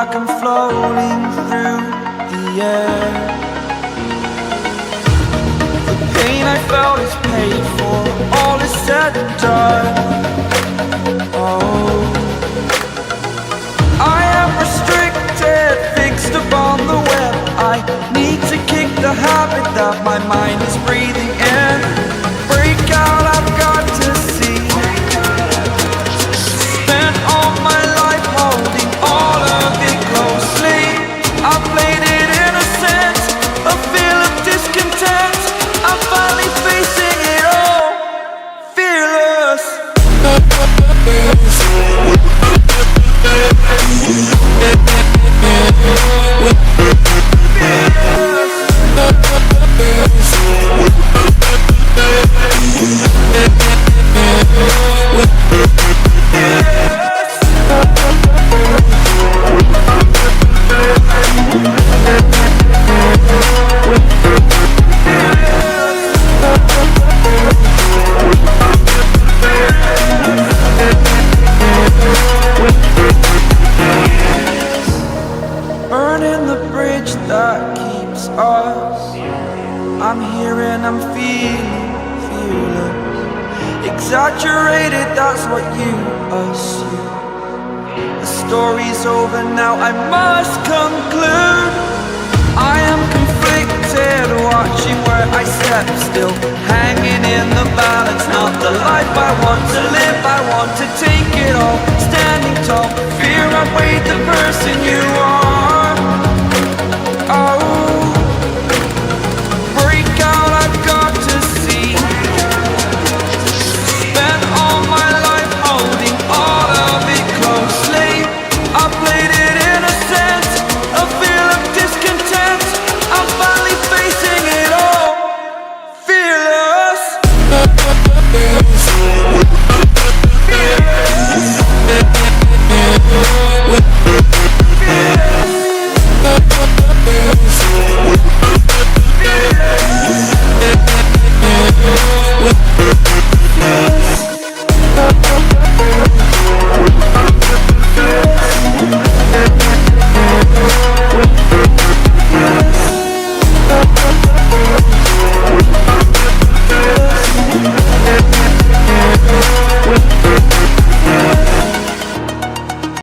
like I'm floating through the air. The pain I felt is paid for, all is said and done. Oh, I am restricted, fixed upon the web. I need to kick the habit that my mind is breathing in. Break out, I've got to see. Spent all my life holding all of it closely. I played it innocent, a feel of discontent. I'm finally facing it all, fearless. Burning the bridge that keeps us. I'm here and I'm feeling fearless. Exaggerated, that's what you assume. The story's over now, I must conclude. I am conflicted, watching where I step still.